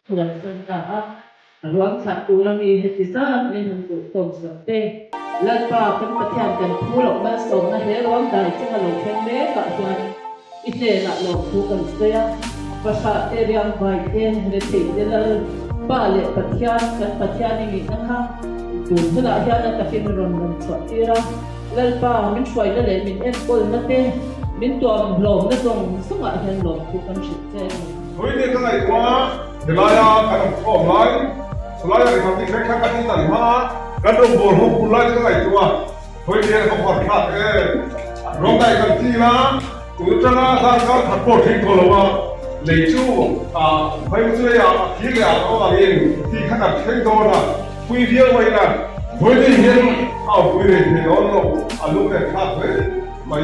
Yang tanda ruang satu lagi hetisan ni untuk tong sate. Lalpa kan patian kan pulau masuk na he ruang dari cuma lo pende kat tuan ite nak lo bukan saya pasal yang baik heti jelal balik patian kan patian ini nak tu sudah ada tapi meron suatira lalpa min suai le min ekol na te min tuam blom na tong sunga hen lo bukan shite. Thôi đi cái này quá, thì lại cái đồng thòng lại, lại cái thằng tí khách khác cái này mà, cái đồng bồn không cũng lại cái này quá, thôi đi không còn khác cái, rong này cái gì là, tụi cho nó sang cái thật bột thịt thôi mà, lấy chú phải chơi khi là có cái gì thì khách đặt thêm thôi là, quy phiếu vậy là, thôi đi hiện, quy định thì nó lúc này khác đấy, mà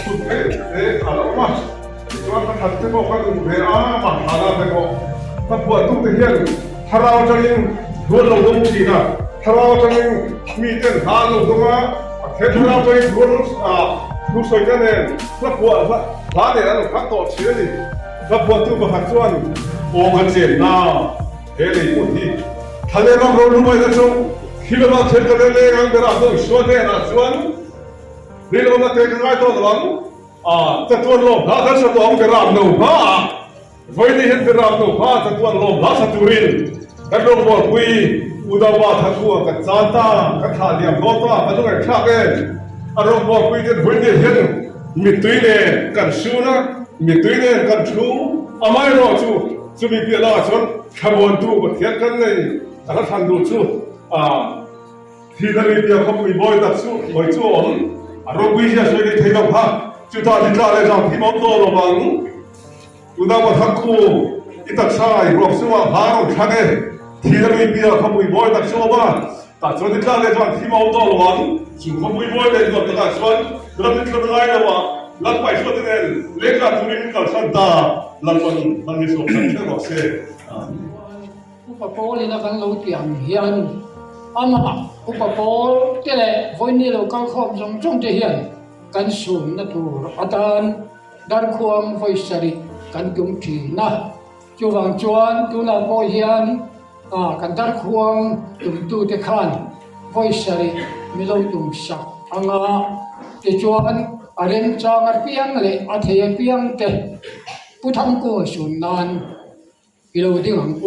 cũng thế là mà. Tuan kan hati mo kan bea mahana teko tapua tu tehian harau changin dua lodong china harau changin mi ten ha lodonga khet harau changin dua soi kan ne tapua la ne ran khat to chire ni tapua tu ba khat chuan o ga chen na he le ko hi thale ram ro lu mai da chong khilama chen ka le ang dera do shwa ne na chuan ni lo na te ka ngai to lang ta tuan lom la kan sa tuang beram no ha voi ni hen beram no ha ta tuan lom la sa turin kan lom bor pui udawa tha thua ka chanta ka tha liam lo ta pa lu ka thak e arong bor pui ten voi ni hen mi tui ne kan su na mi tui ne kan thu amai ro chu mi pi la chon khabon tu ko thian kan nei ta than du chu thi la ri pi khop mi boy ta chu boy chu on arong pui ja soi ni thei lo ha chúng ta đi ra đây rằng khi món đồ là bằng chúng ta có thắc khu ít đặc sai hoặc số hàng hóa của khác ấy thì là mình bây giờ không bị bói đặc số mà ta cho đi ra đây rằng khi món đồ là bằng chúng không bị bói đây rồi ta xuân rồi mình không ai đâu mà lần phải xuân thế này lấy ra tụi mình cần sẵn ta lần mình số sẵn thế rồi sẽ Upapol ina kan lo tiang hian ama upapol tele voini lo kan khom jong jong te hian kan sum na tur atan dar khuam voi sari kan kum thi na chuwang chuan tu na bo hian kan dar khuam tu te khan voi sari milo tum sak anga te chuan arem chang ar piang le a the piang te putham ko sun nan ilo ding ang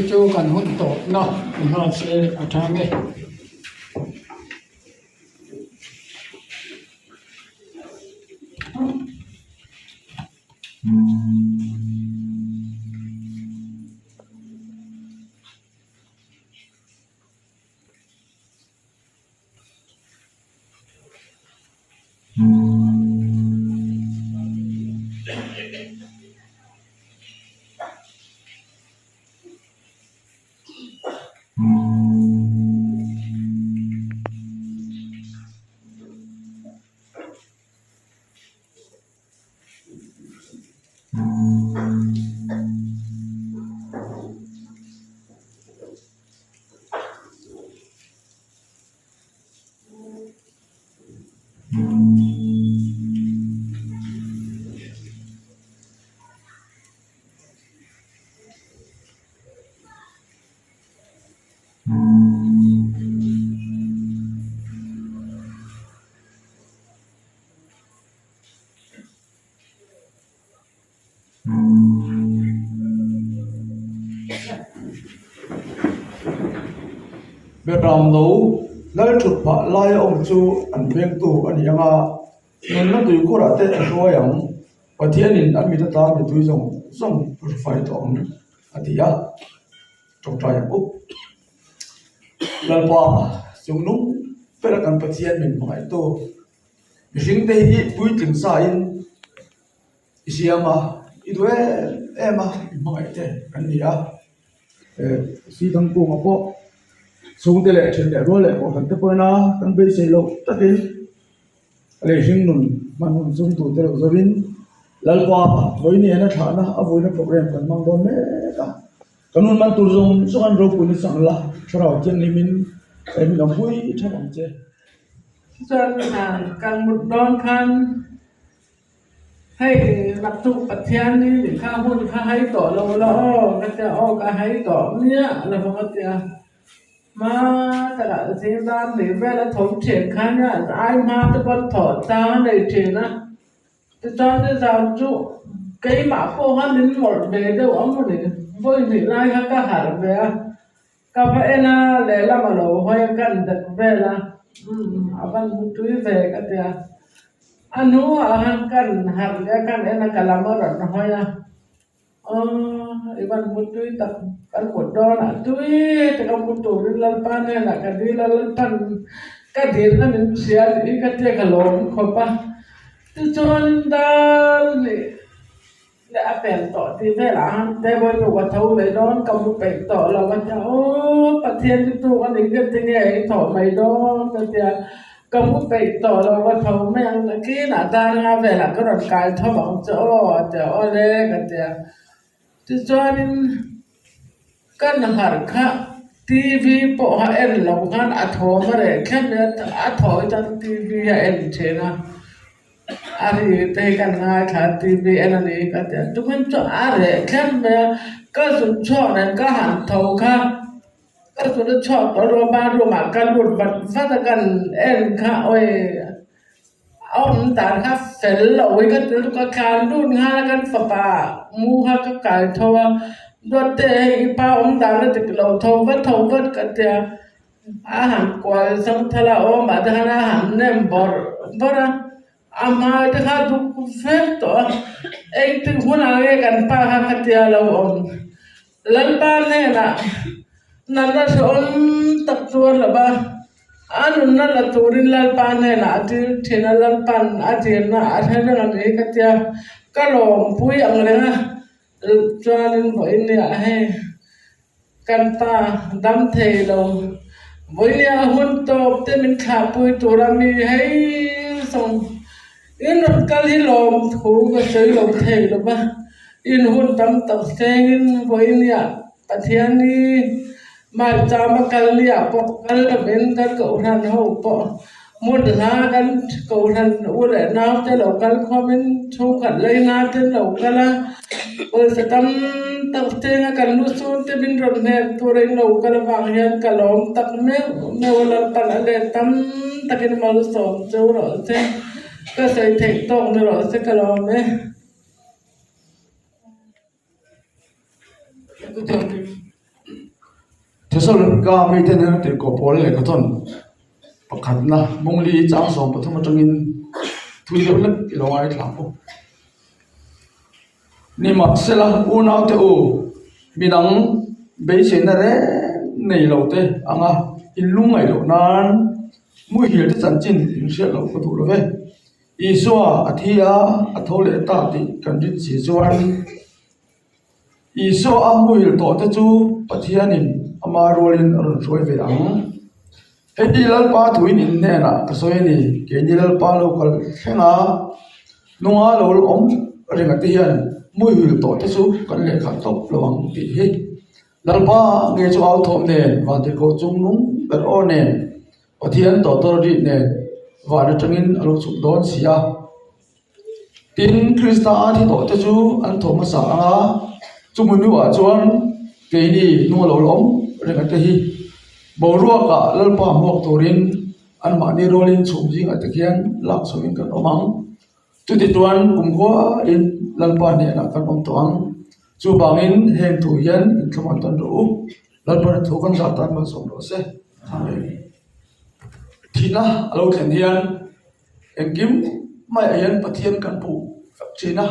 chu kan hun to na na se athange Beram lo lal chut pha lai om chu an beng tu ani anga non na tui ko ra te so yang pathian in an mi ta mi tui zong fai to ang atia trong trai up lal pa chung nung pera kan pathian min mai to jing te hi pui tin sa in isiama idwe ema mai te kan ni a si thang ko ma po xuống tới lệ trên để rồi lệ của thằng tây na thằng bây giờ lâu tất đến lệ sinh nôn mà nôn xuống tụ tới lâu rồi lal qua với này nó thả nó với nó program cần mang đón đấy cả cái nôn mang tụ dùng số ăn rau của nó sang là cho nó trên này mình làm vui cho bằng chơi Chân hàng càng một đón khăn ให้รับทุกประเทศนี้หรือค่าหุ้นค่าให้ต่อเราก็จะออกก็ให้ต่อเนี่ยอะไรพวกนี้มาแต่ละสิ่งต่างหรือเวลาถมเฉียงข้างเนี่ยไอ้มาตะวันถอดตาในเฉียงนะแต่ตอนที่เราจุcái mà cô hắn đến một về đâu ông này với thì lại hắn cả hạt về cà phê na để làm mà lâu hoài cần được về là anh túi về cái gì anh nói hắn cần hạt về cần em là cả làm mà rồi hoài à iban túi tập cái quần đó là túi thì ông muốn túi đi làm pan này là cái đi làm pan cái gì là mình xia đi cái gì cái lồng không pa cho nên ta đã bèn tỏ thì thế là thế bây giờ qua thâu lấy đó cầm một bèn tỏ là bắt cháu bắt thiên thì tôi có đến cái thế này thỏ mày đó cái gì cầm một bèn tỏ là bắt thâu mấy anh cái là ta ra về là cái đoạn cài thâu bằng chỗ đây cái gì thì cho nên cái hàng khác TV bộ họ em lòng hắn thỏ mà để khác nữa thỏ trong TV em thế nào ari te kan nga khati be anani ka te tumen cho are khan me ka sun cho nan ka han thau kha ka sun cho ko ro ba ro ma kan lut bat fa ta kan en kha oi ông ta kha fel lo oi ka tu ka kan dun nga kan fa pa mu ha ka kai thau do te pa ông ta le te lo thau va ka te a han kwa sang thala o ma da na han nem bor ama ta kha du phép to anh tin huống aiกันpa ha khatia lo om lan pa ne na nan la som tak tu la ba anun na la turin lan pa ne na ti thena lan pan a ti na a thena na ne khatia ka lom pui ang le na chuan voi ne a he kan pa dam thei lo voi ne hun top te min kha pui turami hei song in kal hi lom thu ga sei lom thei lo ba in hun tam tak seng voi nia pathian ni ma cha ma kal lia po kal la ben ka ko ran ho po mun la kan ko ran u le na te lo kal khomen thu kan lei na te lo kala o se tam tak seng kan lu sun te bin ron ne tu re lo kala wang hian kalom tak me wala pan ale tam takin mal som chu ro se cái sự thành công nữa rồi sẽ cái lo mấy thế sao cả mấy tên này thì có bỏ lại cái thôn bắt khát na mong li trang sòng bắt thằng trong in thui được lắm cái lo ai làm không nhưng mà sẽ là u nào thì u mình đang bây giờ này lâu thế anh à in lung ngày lâu nan mũi hiểu thì chân chín sẽ lâu có thủ rồi Isua athia athole ta ti kan rin si zuan Isua amuil to te chu pathianin ama rolin ron roi ve ang hedi lal pa thuin in ne na kasoi ni ke ni lal pa lo kal khenga nunga lo om ringa ti hian muil to te chu kan le kha top lawang ti hi lal pa nge chu au thom ne wa te ko chung nung ber o ne pathian to to ri ne và được trông in alo chụp đón xia tin Krista thì tổ cho chú anh thổ mà sa anga chung mình nuôi chuan cái đi nuôi lẩu lỏng rồi cái hi bầu ruộng cả lal pa muak torin anh mà đi rolling chụp gì cái kian lạc xuống in cái omang chú thì tuan cùng qua in lal pa này là cái ông toang chú bằng in hẹn thủ hiền in không an toàn đủ lal pa thủ con giả tan mà sống đó sẽ thì na alo khen hiền em kiếm mai hiền pathian kan pu chi na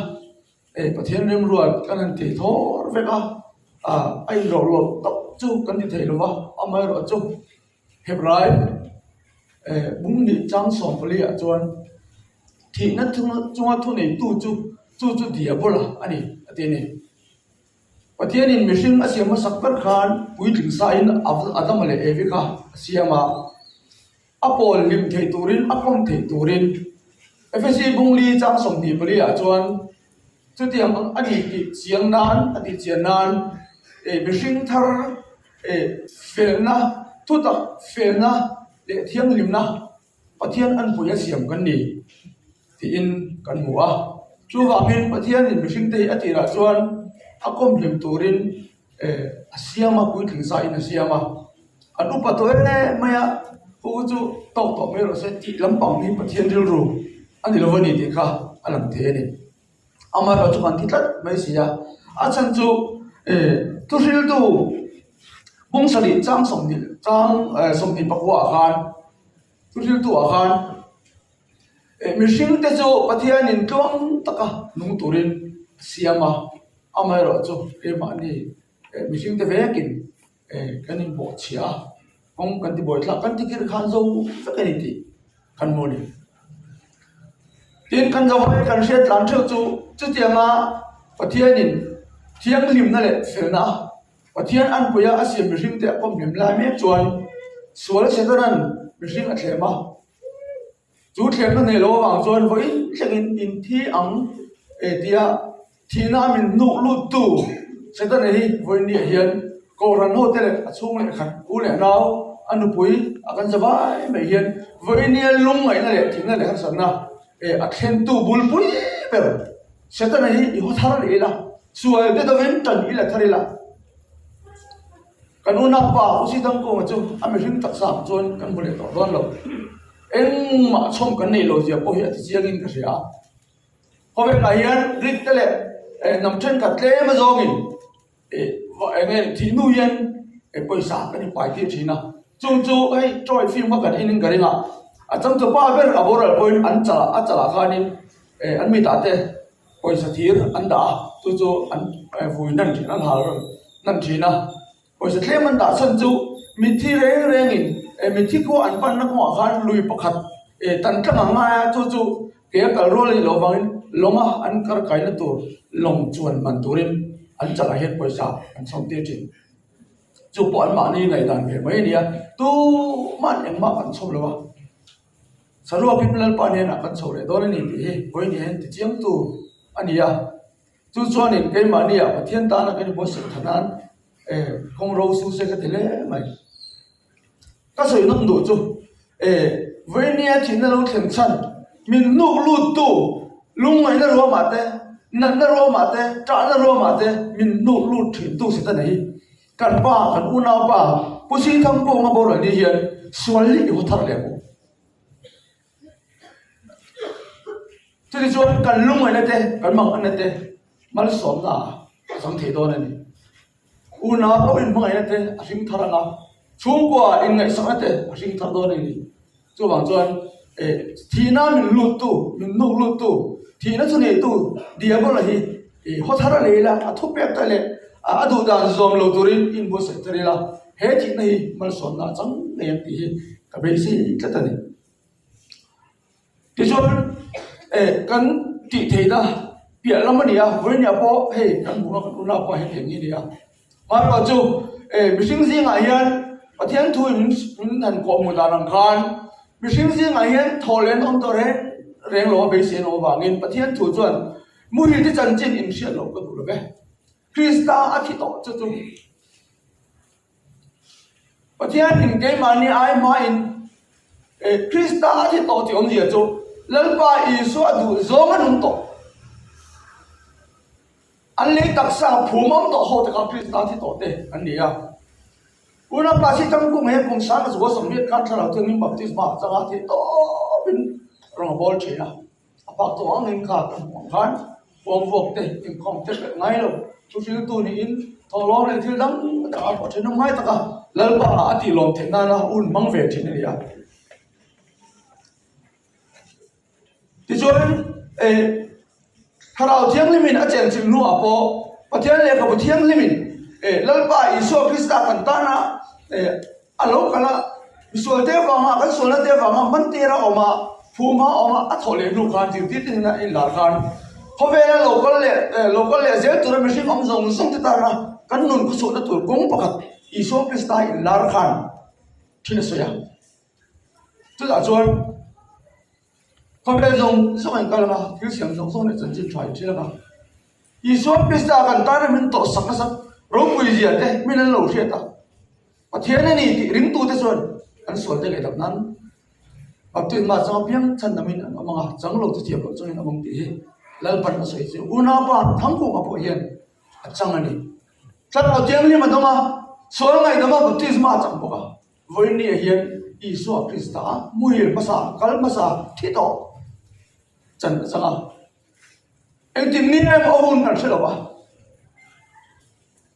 pathian rem ruột kan an ti thor ve ka ai ro lo tóc chu kan ti thei lo wa amai ro chu hebrai bung ni chang som pali a chuan thì na chunga thu nei chu dia bola ani atini pathian in mishing asiama sakpar khan pui thing sa in adam le evika asiama apol lim thei turin apom thei turin FSC bungli chang som ni pali a chuan chu tiang ani ti chiang nan ati chian nan mishing thar felna thuta felna le thiang limna pathian an puya siam kan ni ti in kan mua chu wangin pathian in mihring te atira chuan akom hlim turin asiama pui thingsa in asiama an upa to maya hu chu to me ro se ti lampang ni pathian ril ru ani lovani ti kha alam the ni ama ro chu kan ti tlat mai sia a chan chu tu ril tu bung sali chang som ni pakwa khan tu ril tu a khan mihring te chu pathian in tlong taka nung turin siama ama ro chu ma ni mihring te vekin kanin bo chia kong kan ti boy thla kan ti kir khan zo fakani ti kan mo ni tin kan zo kan shet lan chu tianga pathian in thiang lim na le felna pathian an puya asiam mihring te pom lim la me chuan sual sedaran mihring a thlema chu thlem na ne lo wang chuan voi thlengin in thi ang tia thina min nu lu tu sedan hi voi ni hian ko ran ho te le achung le khan u le nau anu pui akan zawai me hian voi ni lung ngai na le thina le khan sanna a thlen tu bul pui per sedan hi i ho thar le la sual te da ven tan i la tharila kanuna pa usi dang ko chu amihring taksa chuan kan bole to don lo eng ma chom kan nei lo zia po hi ati chiangin ka ria hobe ka hian rik tele nam then ka tle ma zongin wa enge thi nu yen poisa kan ni pai ti thina chung chu ai troi film ma kan in ka ringa a chang chu pa ber aboral point an chala khanin an mi ta te poisa thir an da chu an vui nan thin an hal nan thina poisa tle man da san chu mi thi reng in mi thi ko an pan na ko khan lui pakhat tan tlang ma chu ke ka rol lo wangin longa an kar kai na tur long chuan man turin an chala het poisa an som ti thin chu po an ma ni ngai dan ke mai nia tu man eng ma kan chom lo wa sarwa people pa ne na kan chore do ni ti koi ni hen ti chiang tu ania chu chuan in ke ma nia pathian ta na kan bo se thanan kong ro su se ka tele mai ka soi nam do chu với nia thì nó thèm chân mình nụ lụt tu lung mày nó rùa mà thế năn nó rùa mà thế trả nó rùa mà thế mình nụ lụt thì tu sẽ thế này cần ba cần u nào ba bố sĩ thằng cô mà bố rồi đi hiện xuân lý của thằng lẽ thế thì cho cần lung mày này thế cần mang anh này thế mà nó sống là sống thế đó này u nào có in mày này thế sinh thằng nào chung qua in ngày sáng thế sinh thằng đó này cho bằng chuan thì na mình lụt tu mình nụ lụt tu thì nó cho này tu dia bao là hi họ thara lấy là thuốc bẹp tay lệ đủ đàn dòm lâu turin in bố sẽ tay là hết chuyện này mà son là chẳng này thì cả bây giờ cái này thì cho cần chỉ thấy da bịa lắm mà nia với nhà bố hey cần muốn nào qua hết chuyện gì nia mà bảo chú mình sinh gì ngài hiền và thiên thu mình thành cổ một đàn khan mình sinh riêng ngày hiện thọ lên ông tôi đấy rèn lúa bế xin ông vàng in bắt thiên thủ chuẩn mùi thì chân trên im xiết lúa cái đủ rồi Krista ở thì tổ cho chúng bắt thiên in cái mà ni ai mà in Krista ở thì tổ thì ông gì cho lần ba Isu đủ giống anh ông tổ anh lấy đặc sản phù mong tổ hậu thì các Krista thì tổ đấy anh đi à una pasi tang kung he kung sana zo som mit kan thara tu nim baptisma changa thi to bin rong bol china apak to ang in kha kan wong vok te in khom te ngai lo chu sil tu ni in tho lo le thil dang ta ko thina ngai ta ka lal ba ati lom the na na un mang ve thin ni ya ti chon harau thiang limin a chen chim nu apo pathian le ka pathian limin lal ba Isu Krista kan ta na alo kala sual te wanga kan sual te wanga man te ra oma phuma oma athole nu khan ti ti na in la khan khovela local le zel tur mi sim om zong song te ta na kan nun ku so na tur gong pakat Isu Krista in lar khan thina soya tu da chuan khovela zong song an kala ma ki siam zong song ne chen chin chai thila ma Isu Krista kan ta na min to sak sak ro pui ji ate min an lo hria ta thiên này thì ring tu thế rồi anh suy thế cái tập nan bắp tuyết mà trong piang chân nằm in mà chẳng lâu thì thiệp rồi cho nên ông tí lalpan na soi chu una pa thangku ma po hian achangani tlat au tiang ni ma doma sol ngai doma baptisma chang boka voini hian Isu Krista muhil masa kal masa thito chan changa em tim ni em ohun kan selo ba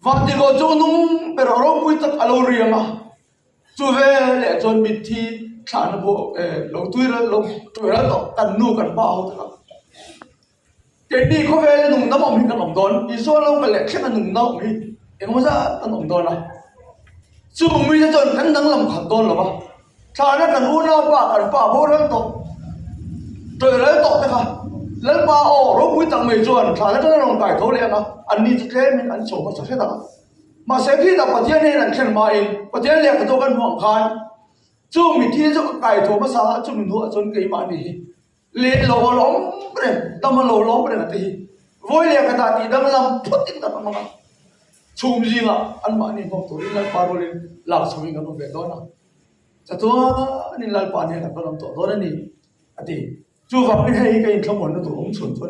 vati go chu nung pero ro pui tak alo rianga chu ve le chon mit thi thana bo lo tuira to tan nu kan ba ho ta ke đi có về nung nắm ông hi kan om don Isu lo ka le khen nung nau hi em mo sa tan om don la chu mi cha chon kan dang lam khat don lo ba thana kan u na pa bo ran to rồi to ta ka lần ba ô rồi cuối tuần mấy tuần thà là cái lòng bài thấu liền à anh đi chơi mình anh sống mà sẽ đó mà sẽ khi đọc bát này là khen mai bát liền cái tôi cần hoàng khan chú mình thi cho cái thấu mà sao chú mình thua chọn cái mà đi lệ lỗ lỗ vậy tâm lỗ lỗ vậy là gì vui liền cái ta thì đang làm phút tin tập mà chùm gì mà anh mà đi học tôi lần ba rồi làm sao mình còn về đó nào cho tôi nên lần ba này là có làm tốt đó này thì chú vật cái hay cái không muốn nó tụ ống chuẩn thôi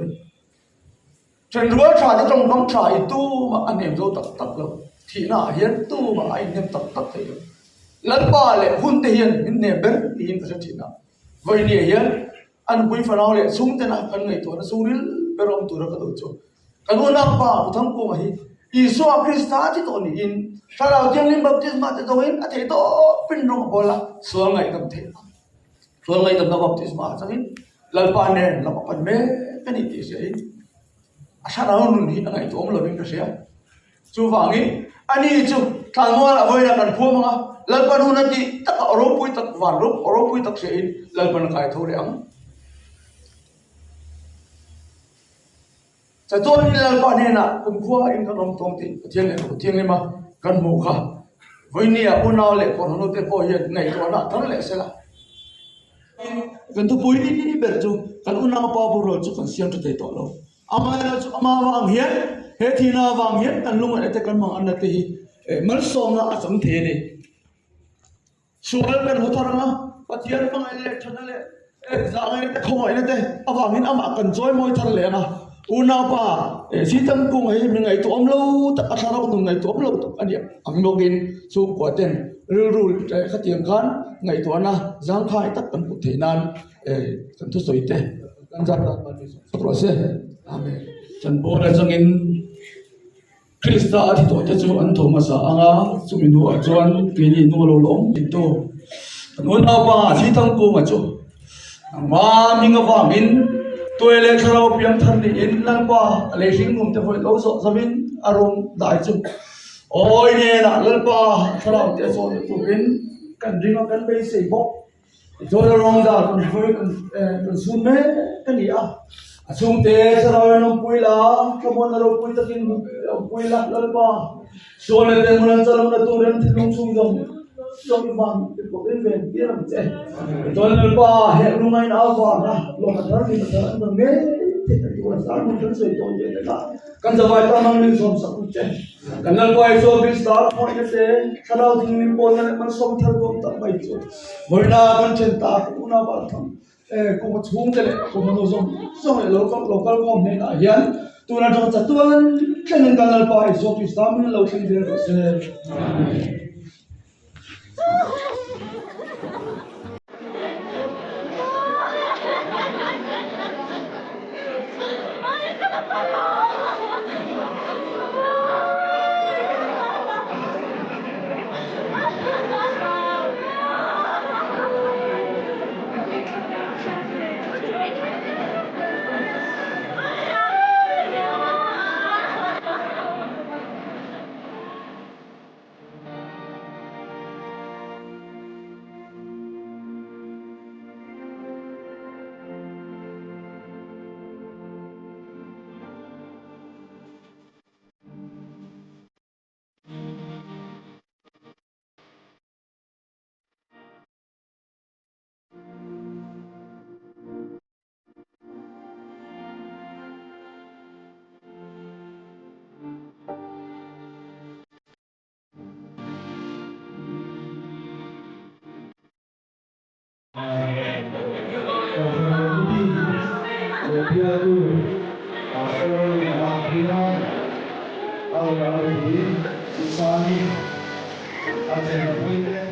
chuyện rửa trà thì trong đóng trà tu mà anh em đâu tập tập rồi thì nào hiến tu mà anh em tập tập thì được lần ba lệ hun thể hiện những nền bên thì hiện phải chỉ nào vậy nè hiến anh quý phải nói lệ súng thế nào anh ngày tuổi nó súng đến bây giờ ông tuổi nó có tuổi chưa cái luôn năm ba của thằng cô mà hi Isu Krista thì tội in sau đó chương linh baptism mà tội in thế to pin rong bola suang ngày tâm thế suang ngày tâm nó baptism mà sao in lalpanen la papan me kani ti sei asana nun hi ngai to om loving ka sia chu wangi ani chu thalmo la voi na kan phu manga lalpan hun ti tak ro pui tak van ro pui tak sei lalpan kai thore ang cha to ni lalpanen na kum khua in kan rom tong ti thiang le ma kan mu kha voi ni a unaw le ko no te po hian ngai to na thar le se la kan tu pui ni ber chu kan unang pa bu ro chu kan siam tu te to lo ama la chu ama wang hian he thina wang hian kan lung an te kan mang an te hi mal som na acham the ni sual kan hotar na pathian mang le thana le za ngai te khoi na te awang hin ama kan joy moi thar le na una pa si tam kung ai mi ngai to om lo ta athara ko ngai to om lo to ani ang login su ko ten rul khatiang khan ngày tuần na giang khai tất cả một thể nan cần thu soi te kan jat ta ma ni so se amen chan bo la jang in Krista thì to te chu an thoma sa anga chumin hu a chuan pini nu lo lom tin to non na pa si tang ko ma chu ma minga wa min toilet kharo piam than ni in lang pa le sing mum te voi lo so zamin arom dai chu oi ne la lal pa kharo te so tu in kan ringa kan be sei bok rồi long da con phơi con sun me kan ia asung te saraw no puila kamon ro pui takin puila lalpa so le te mulan chalam na tu ren thilung sung dong song bang ko den ven tiram che don lalpa he lungai na wa na lo ka thar ni ta an me te ta ki wa sa mun tan sei ton je ta kan zawai ta mang min som sa ku che kan lalpa so bi start point se saraw ding ni pon na man som thar ko ta bai chu moina kan chen ta una ba tham ko ma chung te le ko ma no som le local kom ne na hian tu na jong cha tuan tlen kan lalpa so bi start min lo thing de se hina ala hi isani aten puine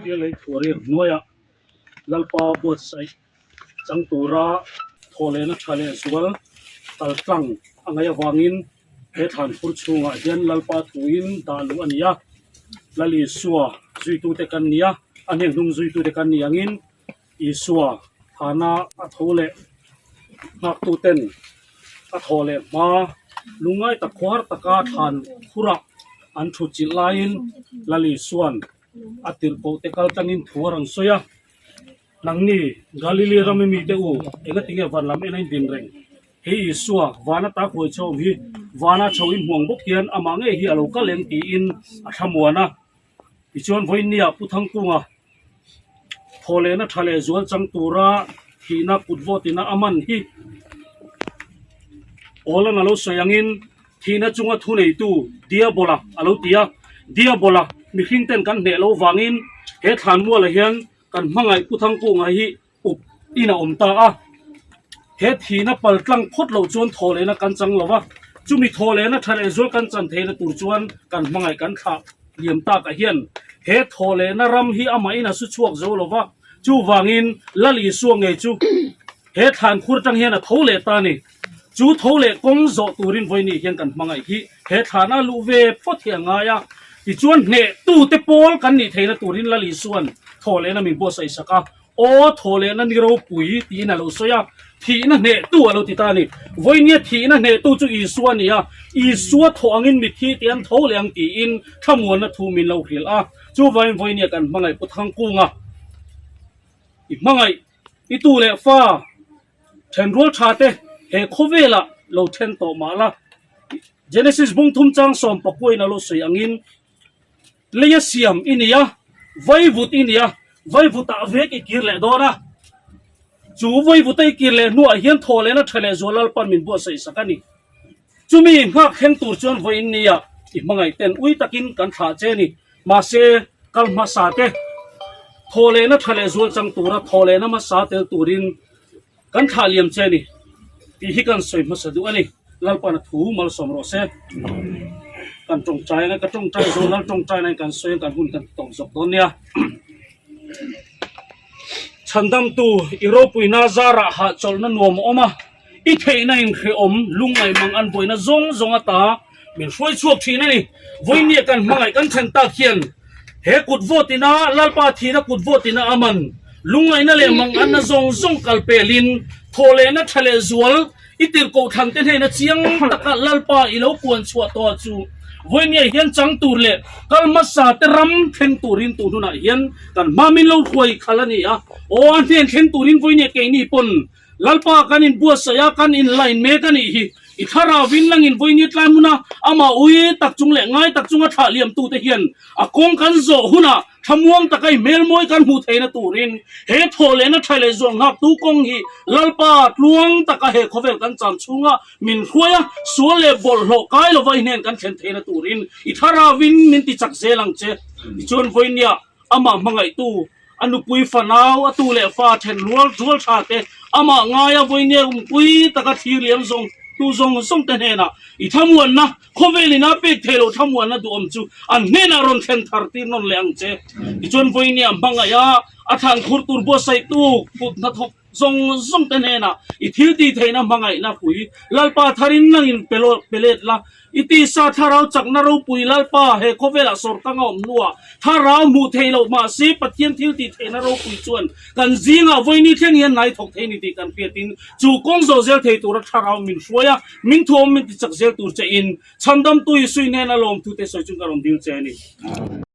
dia lấy thua riêng nuôi à lalpa bớt say chẳng tu ra thole na chale sual tal tlang angaya wangin he than phur chunga hian lalpa thuin da lu ania lali suwa zui tu te kan nia aneng dung zui tu te kan niangin i suwa thana a thole nak tu ten a thole ma lungai ta khwar taka than khura an thu chi lain lali suan atir po te kal tangin thuarang soya nangni galili rami mi te u ega tinge van lam enain din reng he isua wana ta khoi chom hi wana chawin muang bok hian amange hi alo ka leng ti in athamuana ichon voinia puthang kunga thole na thale zual chang tura hina putvotina aman hi ola alo soyangin thina chunga thunei tu dia bola alo dia bola mi hingten kan ne lo wangin he than mu la hian kan mangai puthang kunga hi up ina omta a he thina paltlang phot lo chon thole na kan chang lova chumi thole na thale zual kan chan theina tur chuan kan mangai kan tha liam ta ka hian he thole na ram hi ama ina su chuak zo lova chu wangin lali suang nge chu he than khur tang hian a thole ta ni chu thole kong zo turin voini hian kan mangai hi he thana lu ve pothia nga ya ti chuan ne tu te pol kan ni theina turin lali suan thole na min bo sai saka o thole na ni ro pui ti na lo soya thi na ne tu alo ti ta ni voini thi na ne tu chu i suan ya i suwa thoangin mi thi tian tholeang ti in thamuan na thu min lo hil a chu voini kan mangai puthang kunga i mangai i tu le fa then rol thate he khovela lo then to mala Genesis bung thum chang som pakoi na lo sei angin leya siam inia vaivut inia vaivuta vek ikirle dora chu vaivuta ikirle nu a hian thole na thale zolal pan min bo sei sakani chumi ngak hen tur chon voinia i mangai ten ui takin kan tha che ni ma se kal ma sa te thole na thale zol chang tura thole na ma sa tel turin kan tha liam che ni ti hi kan soi ma sa du ani lalpa na thu mal som ro se kan trong chai na ka trong chai zo lal trong chai na kan soi kan hun kan tong sok don nia chandam tu iropui na zara ha chol na nom oma i thei na in khe om lungai mang an boina zong zong ata min hroi chuak thina ni voini kan mangai kan then ta khian he kut votina lalpa thina kut votina aman lungai na le mang an na zong zong kalpelin thole na thale zual itir ko thang ten he na chiang taka lalpa ilo puan chua to chu voini hian chang tur le kalma sa te ram theng turin tu na hian kan mamin lo khoi khalani a o an then theng turin voini ke ni pon lalpa kanin bua saya kan in line me kan hi i thara win lang in voini tlamuna ama ui tak chung le ngai tak chunga tha liam tu te hian a kong kan zo huna ทำวงตะไคเมลมวยกันหูเทนะตูรินเฮโทเลนะไทยเลยจงหักตูกงฮีลัลปาลวงตะไคเฮโคเวลกันจำชุงะมินคุยะสัวเลบอลโลกายโลไวเนนกันเชนเทนะตูรินอิทาราวินมินติจักเซลังเจจวนไวเนียอามามังไอตูอนุปุยฟานาวอตูเลฟ้าเทนรัวชาเตอามาง่ายไวเนียปุยตะกะทีเลียมซงตูซงส่งเตเนนะอีทำวันนะโคเวลินาเป็ดเทโลทำวันนะดูอมจูอันเนนารอนเทนทาร์ตีนนเลงเจอีจวนไวเนียบังไงอาทางขุดตูร์บัวใส่ตูปุดนัทกส่งเตเนนะอีทิลตีเทนะบังไงนะปุยลัลปาทารินนังอินเปเลตละอีตีซาทาราวจักนารูปุยลัลปาเฮโคเวลาสอร์ตังอมนัวทาราวมูเทโลมาซีปัทเทียนทิลตีเทนารูปุยจวนกันจีงาไวนี่เทียนยันไหนถกเทนิติกันเปียตินจูกงโซเซลเทตูรัทาราวมินช่วยมิงทวมมินติจักเซลตูเจอินชันดำตุยสุยเนนาลมทุเตสอยจุงการมดิลเจนี่